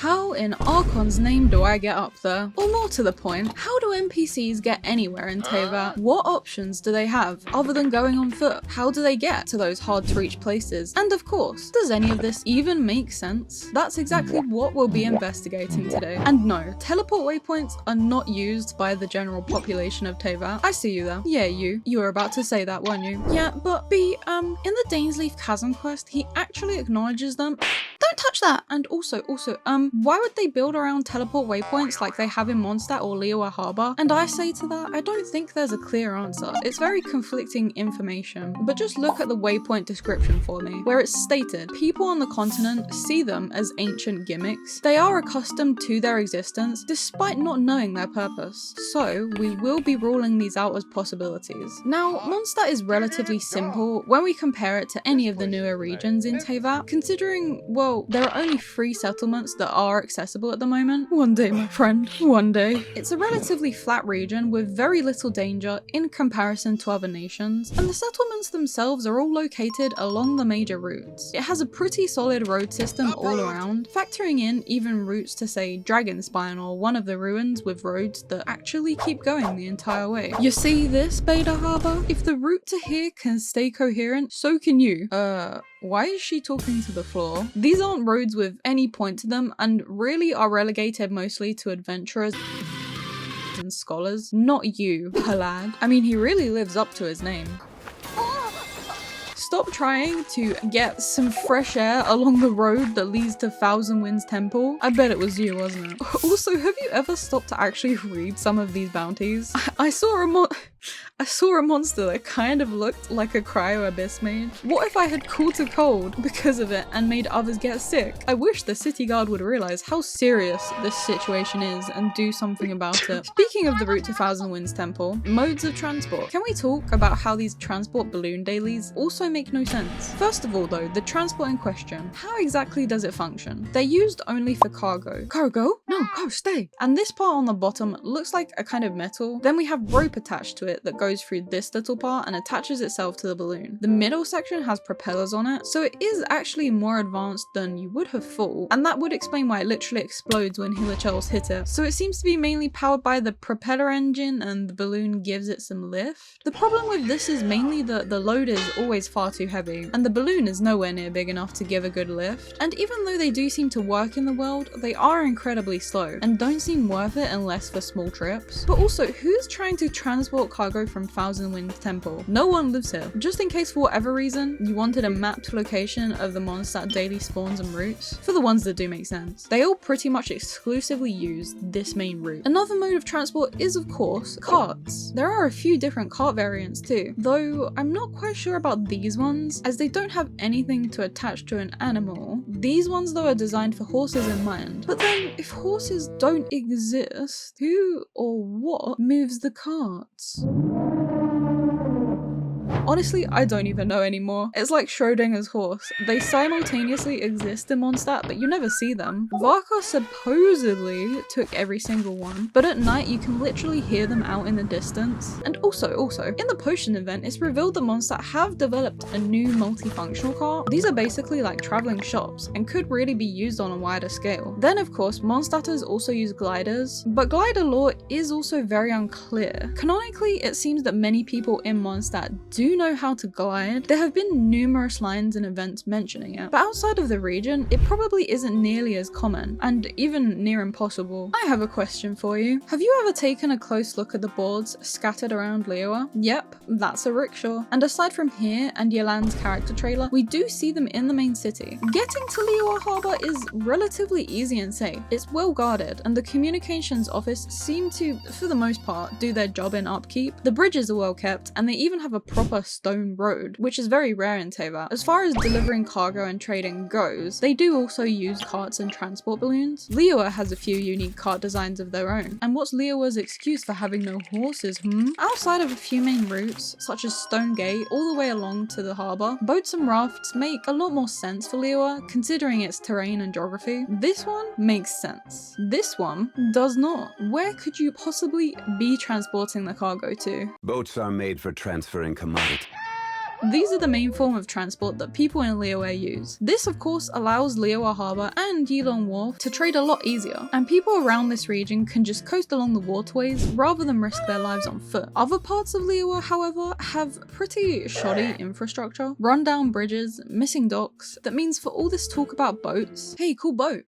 How in Archon's name do I get up there? Or more to the point, how do NPCs get anywhere in Teyvat? What options do they have other than going on foot? How do they get to those hard to reach places? And of course, does any of this even make sense? That's exactly what we'll be investigating today. And no, teleport waypoints are not used by the general population of Teyvat. I see you there. Yeah, you were about to say that, weren't you? Yeah, but in the Dainsleaf Chasm quest, he actually acknowledges them. Don't touch that! And also, why would they build around teleport waypoints like they have in Mondstadt or Liyue Harbor? And I say to that, I don't think there's a clear answer. It's very conflicting information, but just look at the waypoint description for me, where it's stated, people on the continent see them as ancient gimmicks. They are accustomed to their existence, despite not knowing their purpose. So, we will be ruling these out as possibilities. Now, Mondstadt is relatively simple when we compare it to any of the newer regions in Teyvat, considering, well, there are only 3 settlements that are accessible at the moment. One day, my friend, one day. It's a relatively flat region with very little danger in comparison to other nations, and the settlements themselves are all located along the major routes. It has a pretty solid road system all around, factoring in even routes to say Dragonspine or one of the ruins with roads that actually keep going the entire way. You see this, Beta Harbor? If the route to here can stay coherent, so can you. Why is she talking to the floor? These aren't roads with any point to them and really are relegated mostly to adventurers and scholars. Not you, Halad. I mean, he really lives up to his name. Stop trying to get some fresh air along the road that leads to Thousand Winds Temple. I bet it was you, wasn't it? Also, have you ever stopped to actually read some of these bounties? I saw a monster that kind of looked like a cryo abyss mage. What if I had cooled to cold because of it and made others get sick? I wish the city guard would realize how serious this situation is and do something about it. Speaking of the route to Thousand Winds Temple, modes of transport. Can we talk about how these transport balloon dailies also make no sense? First of all though, the transport in question. How exactly does it function? They're used only for cargo. Cargo? No, go, stay. And this part on the bottom looks like a kind of metal. Then we have rope attached to it that goes through this little part and attaches itself to the balloon. The middle section has propellers on it, so it is actually more advanced than you would have thought, and that would explain why it literally explodes when hilichurls hit it. So it seems to be mainly powered by the propeller engine and the balloon gives it some lift. The problem with this is mainly that the load is always far too heavy, and the balloon is nowhere near big enough to give a good lift. And even though they do seem to work in the world, they are incredibly slow and don't seem worth it unless for small trips. But also, who's trying to transport cargo from Thousand Winds Temple? No one lives here. Just in case for whatever reason you wanted a mapped location of the Mondstadt daily spawns and routes, for the ones that do make sense, they all pretty much exclusively use this main route. Another mode of transport is of course carts. There are a few different cart variants too, though I'm not quite sure about these ones as they don't have anything to attach to an animal. These ones though are designed for horses in mind. But then if horses don't exist, who or what moves the carts? Honestly, I don't even know anymore. It's like Schrodinger's horse. They simultaneously exist in Mondstadt, but you never see them. Varka supposedly took every single one, but at night you can literally hear them out in the distance. And also, in the potion event, it's revealed that Mondstadt have developed a new multifunctional cart. These are basically like traveling shops and could really be used on a wider scale. Then of course, Mondstadters also use gliders, but glider lore is also very unclear. Canonically, it seems that many people in Mondstadt do know how to glide. There have been numerous lines and events mentioning it, but outside of the region, it probably isn't nearly as common, and even near impossible. I have a question for you. Have you ever taken a close look at the boards scattered around Liyue? Yep, that's a rickshaw. And aside from here and Yolande's character trailer, we do see them in the main city. Getting to Liyue Harbor is relatively easy and safe. It's well guarded, and the communications office seem to, for the most part, do their job in upkeep. The bridges are well kept, and they even have a proper stone road, which is very rare in Teyvat. As far as delivering cargo and trading goes, they do also use carts and transport balloons. Liyue has a few unique cart designs of their own. And what's Liyue's excuse for having no horses, Outside of a few main routes, such as Stone Gate all the way along to the harbour, boats and rafts make a lot more sense for Liyue, considering its terrain and geography. This one makes sense. This one does not. Where could you possibly be transporting the cargo to? Boats are made for transferring commodities. These are the main form of transport that people in Liyue use. This of course allows Liyue Harbour and Yilong Wharf to trade a lot easier, and people around this region can just coast along the waterways rather than risk their lives on foot. Other parts of Liyue, however, have pretty shoddy infrastructure, run-down bridges, missing docks. That means for all this talk about boats, hey, cool boat,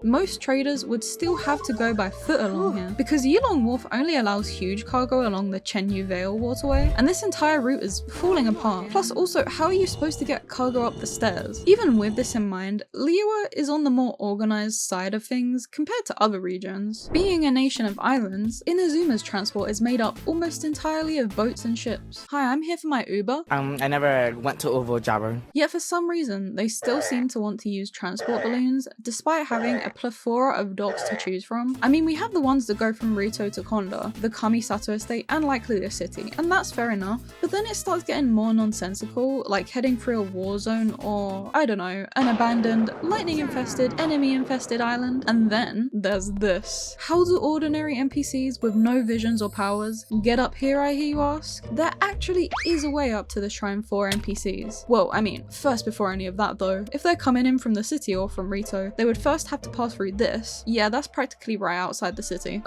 most traders would still have to go by foot along here, because Yilong Wharf only allows huge cargo along the Chenyu Vale waterway, and this entire route is falling apart. Plus also, how are you supposed to get cargo up the stairs? Even with this in mind, Liyue is on the more organized side of things compared to other regions. Being a nation of islands, Inazuma's transport is made up almost entirely of boats and ships. Hi, I'm here for my Uber. I never went to Ovo Jabber. Yet for some reason, they still seem to want to use transport balloons, despite having a plethora of docks to choose from. I mean, we have the ones that go from Rito to Konda, the Kamisato estate, and likely the city, and that's fair enough. But then it starts getting more nonsensical, like heading through a war zone or, I don't know, an abandoned, lightning-infested, enemy-infested island. And then there's this. How do ordinary NPCs with no visions or powers get up here, I hear you ask? There actually is a way up to the Shrine for NPCs. Well, I mean, first before any of that though, if they're coming in from the city or from Rito, they would first have to pass through this. Yeah, that's practically right outside the city.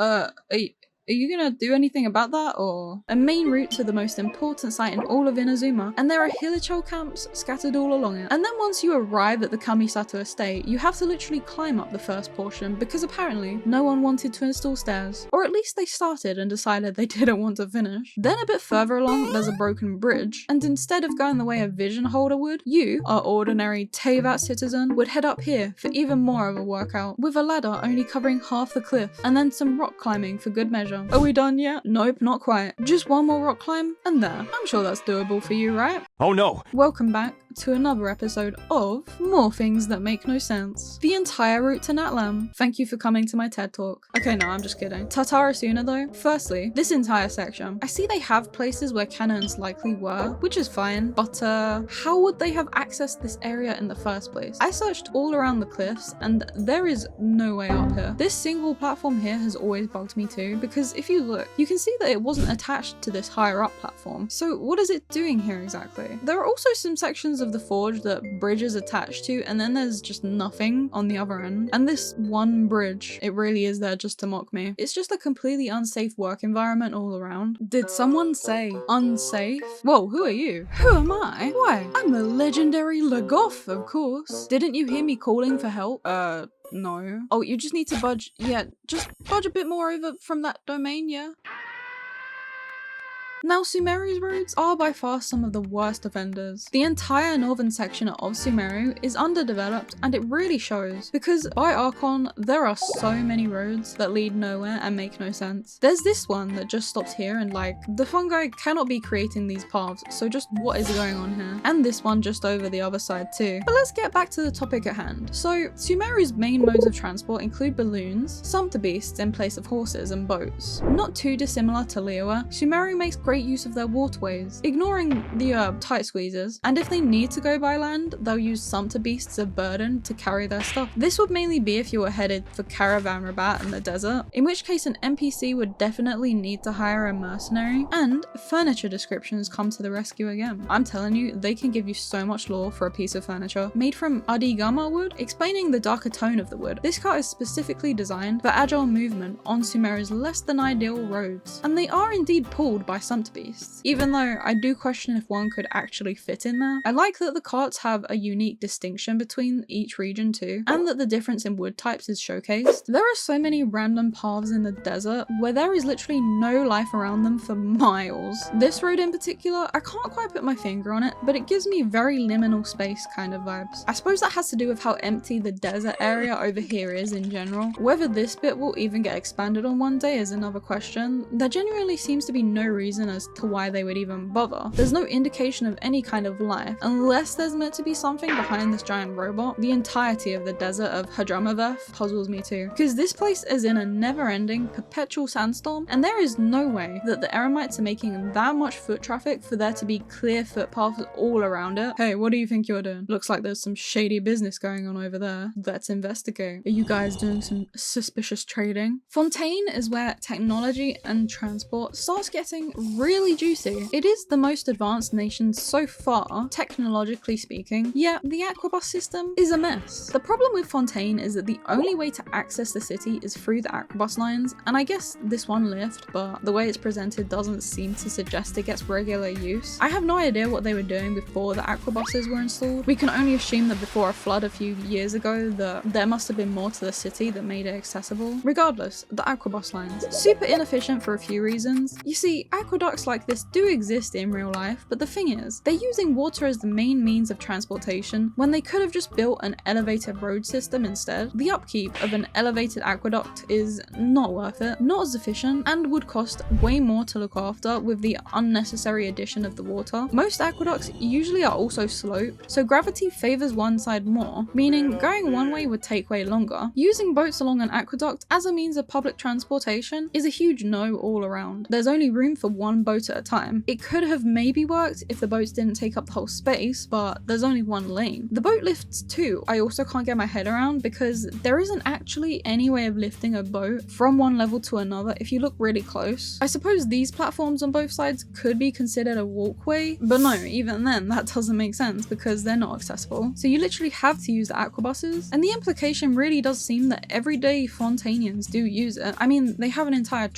Are you gonna do anything about that, or? A main route to the most important site in all of Inazuma, and there are hilichurl camps scattered all along it. And then once you arrive at the Kamisato estate, you have to literally climb up the first portion because apparently no one wanted to install stairs. Or at least they started and decided they didn't want to finish. Then a bit further along, there's a broken bridge, and instead of going the way a vision holder would, you, our ordinary Teyvat citizen, would head up here for even more of a workout, with a ladder only covering half the cliff, and then some rock climbing for good measure. Are we done yet? Nope, not quite. Just one more rock climb, and there. I'm sure that's doable for you, right? Oh no! Welcome back to another episode of More Things That Make No Sense. The entire route to Natlam. Thank you for coming to my TED Talk. Okay, no, I'm just kidding. Tatarasuna though, firstly, this entire section, I see they have places where cannons likely were, which is fine, but how would they have accessed this area in the first place? I searched all around the cliffs, and there is no way up here. This single platform here has always bugged me too, because if you look, you can see that it wasn't attached to this higher up platform. So what is it doing here exactly? There are also some sections of the forge that bridge is attached to, and then there's just nothing on the other end. And this one bridge, it really is there just to mock me. It's just a completely unsafe work environment all around. Did someone say unsafe? Whoa, who are you? Who am I? Why, I'm the legendary Lagoth, of course. Didn't you hear me calling for help? No. Oh, you just need to budge. Yeah, just budge a bit more over from that domain, yeah? Now, Sumeru's roads are by far some of the worst offenders. The entire northern section of Sumeru is underdeveloped, and it really shows, because by Archon, there are so many roads that lead nowhere and make no sense. There's this one that just stops here, and like, the fungi cannot be creating these paths, so just what is going on here? And this one just over the other side too. But let's get back to the topic at hand. So, Sumeru's main modes of transport include balloons, sumpter beasts in place of horses, and boats. Not too dissimilar to Liyue, Sumeru makes great use of their waterways, ignoring the tight squeezes, and if they need to go by land, they'll use sumpter beasts of burden to carry their stuff. This would mainly be if you were headed for Caravan Rabat in the desert, in which case an NPC would definitely need to hire a mercenary, and furniture descriptions come to the rescue again. I'm telling you, they can give you so much lore for a piece of furniture. Made from Adigama wood, explaining the darker tone of the wood. This cart is specifically designed for agile movement on Sumeru's less than ideal roads, and they are indeed pulled by sumpter beasts, even though I do question if one could actually fit in there. I like that the carts have a unique distinction between each region too, and that the difference in wood types is showcased. There are so many random paths in the desert where there is literally no life around them for miles. This road in particular, I can't quite put my finger on it, but it gives me very liminal space kind of vibes. I suppose that has to do with how empty the desert area over here is in general. Whether this bit will even get expanded on one day is another question. There genuinely seems to be no reason as to why they would even bother. There's no indication of any kind of life, unless there's meant to be something behind this giant robot. The entirety of the desert of Hadramaveth puzzles me too, because this place is in a never-ending, perpetual sandstorm, and there is no way that the Eremites are making that much foot traffic for there to be clear footpaths all around it. Hey, what do you think you're doing? Looks like there's some shady business going on over there. Let's investigate. Are you guys doing some suspicious trading? Fontaine is where technology and transport starts getting really juicy. It is the most advanced nation so far, technologically speaking, yet the aquabus system is a mess. The problem with Fontaine is that the only way to access the city is through the aquabus lines, and I guess this one lift, but the way it's presented doesn't seem to suggest it gets regular use. I have no idea what they were doing before the aquabuses were installed. We can only assume that before a flood a few years ago, that there must have been more to the city that made it accessible. Regardless, the aquabus lines. Super inefficient for a few reasons. You see, aqueducts like this do exist in real life, but the thing is, they're using water as the main means of transportation when they could have just built an elevated road system instead. The upkeep of an elevated aqueduct is not worth it, not as efficient, and would cost way more to look after with the unnecessary addition of the water. Most aqueducts usually are also sloped, so gravity favors one side more, meaning going one way would take way longer. Using boats along an aqueduct as a means of public transportation is a huge no all around. There's only room for one boat at a time. It could have maybe worked if the boats didn't take up the whole space, but there's only one lane. The boat lifts too, I also can't get my head around because there isn't actually any way of lifting a boat from one level to another if you look really close. I suppose these platforms on both sides could be considered a walkway, but no, even then that doesn't make sense because they're not accessible. So you literally have to use the aquabuses, and the implication really does seem that everyday Fontainians do use it. I mean, they have an entire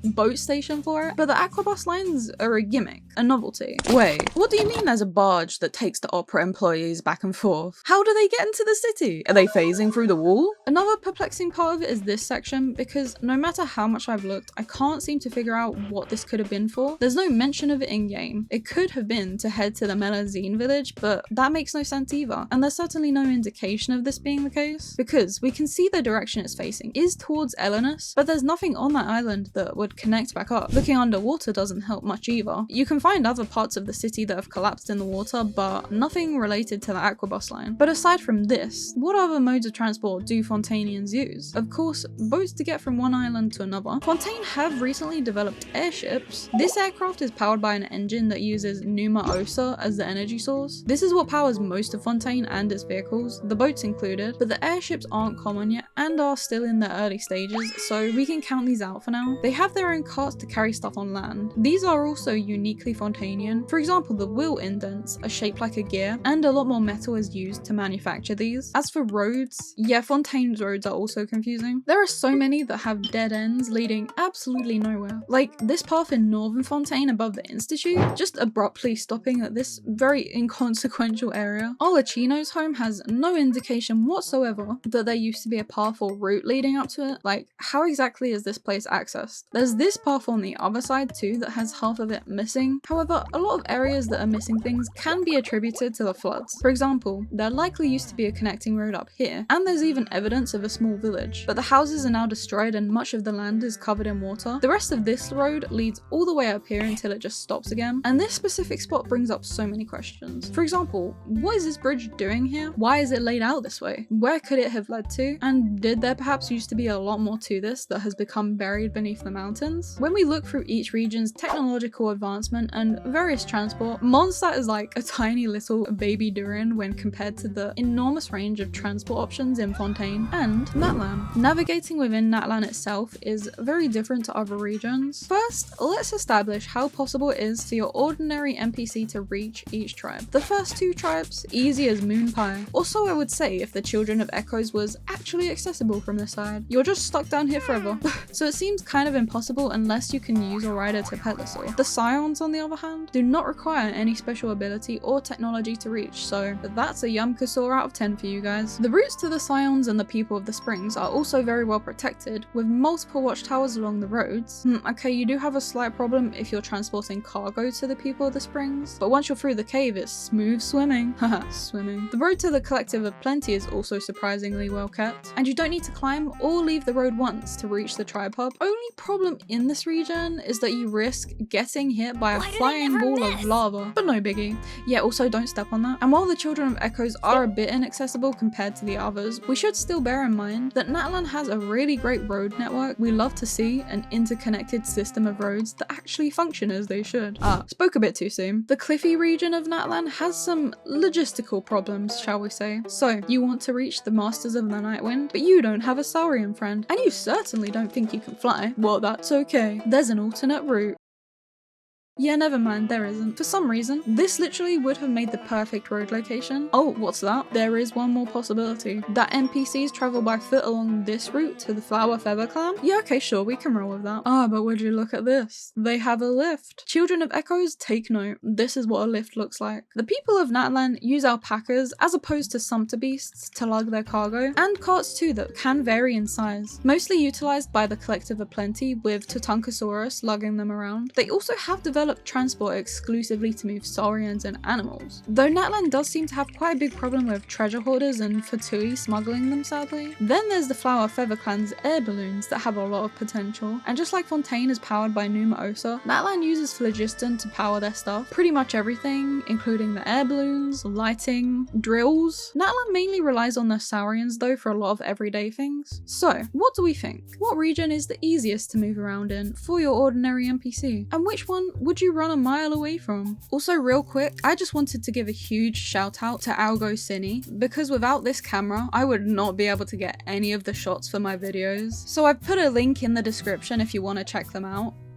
boat station for it, but the aquabus lines are a gimmick, a novelty. Wait, what do you mean there's a barge that takes the opera employees back and forth? How do they get into the city? Are they phasing through the wall? Another perplexing part of it is this section, because no matter how much I've looked, I can't seem to figure out what this could have been for. There's no mention of it in game. It could have been to head to the Melazine village, but that makes no sense either. And there's certainly no indication of this being the case, because we can see the direction it's facing is towards Elenus, but there's nothing on that island that would connect back up. Looking underwater doesn't help much either. You can find other parts of the city that have collapsed in the water, but nothing related to the aquabus line. But aside from this, what other modes of transport do Fontainians use? Of course, boats to get from one island to another. Fontaine have recently developed airships. This aircraft is powered by an engine that uses Numa Osa as the energy source. This is what powers most of Fontaine and its vehicles, the boats included, but the airships aren't common yet and are still in their early stages, so we can count these out for now. They have their own carts to carry stuff on land. These are also uniquely Fontainian. For example, the wheel indents are shaped like a gear, and a lot more metal is used to manufacture these. As for roads, yeah, Fontaine's roads are also confusing. There are so many that have dead ends leading absolutely nowhere. Like this path in Northern Fontaine above the Institute, just abruptly stopping at this very inconsequential area. Arlecchino's home has no indication whatsoever that there used to be a path or route leading up to it. Like, how exactly is this place accessed? There's this path on the other side too that has half of it missing. However, a lot of areas that are missing things can be attributed to the floods. For example, there likely used to be a connecting road up here, and there's even evidence of a small village, but the houses are now destroyed and much of the land is covered in water. The rest of this road leads all the way up here until it just stops again, and this specific spot brings up so many questions. For example, what is this bridge doing here? Why is it laid out this way? Where could it have led to? And did there perhaps used to be a lot more to this that has become buried beneath the mountains? When we look through each region's technological advancement and various transport, Mondstadt is like a tiny little baby Durin when compared to the enormous range of transport options in Fontaine and Natlan. Navigating within Natlan itself is very different to other regions. First, let's establish how possible it is for your ordinary NPC to reach each tribe. The first two tribes, easy as moon pie. Also, I would say if the Children of Echoes was actually accessible from this side, you're just stuck down here forever. So it seems kind of impossible unless you can use a rider to Petlisaur. The Scions, on the other hand, do not require any special ability or technology to reach, so that's a Yumkasaur out of 10 for you guys. The routes to the Scions and the People of the Springs are also very well protected, with multiple watchtowers along the roads. Okay, you do have a slight problem if you're transporting cargo to the People of the Springs, but once you're through the cave, it's smooth swimming. Haha, swimming. The road to the Collective of Plenty is also surprisingly well kept, and you don't need to climb or leave the road once to reach the tribe hub. Only problem in this region is that you risk getting hit by a flying ball of lava, but no biggie. Yeah, also don't step on that. And while the Children of Echoes are a bit inaccessible compared to the others, we should still bear in mind that Natlan has a really great road network. We love to see an interconnected system of roads that actually function as they should. Spoke a bit too soon. The cliffy region of Natlan has some logistical problems, shall we say. So, you want to reach the Masters of the Nightwind, but you don't have a Saurian friend, and you certainly don't think you can fly. Well, that's okay. There's an alternate route. Yeah, never mind, there isn't. For some reason, this literally would have made the perfect road location. Oh, what's that? There is one more possibility. That NPCs travel by foot along this route to the Flower Feather Clan? Yeah, okay, sure, we can roll with that. Ah, but would you look at this? They have a lift. Children of Echoes, take note. This is what a lift looks like. The people of Natlan use alpacas as opposed to sumpter beasts to lug their cargo, and carts too that can vary in size. Mostly utilized by the Collective of Plenty, with Tutunkosaurus lugging them around. They also have developed transport exclusively to move saurians and animals. Though Natlan does seem to have quite a big problem with treasure hoarders and Fatui smuggling them, sadly. Then there's the Flower Feather Clan's air balloons that have a lot of potential, and just like Fontaine is powered by Numa Osa, Natlan uses phlogiston to power their stuff. Pretty much everything, including the air balloons, lighting, drills. Natlan mainly relies on their saurians though for a lot of everyday things. So, what do we think? What region is the easiest to move around in for your ordinary NPC? And which one would you run a mile away from? Also, real quick, I just wanted to give a huge shout out to Algo Cine, because without this camera, I would not be able to get any of the shots for my videos. So I've put a link in the description if you want to check them out.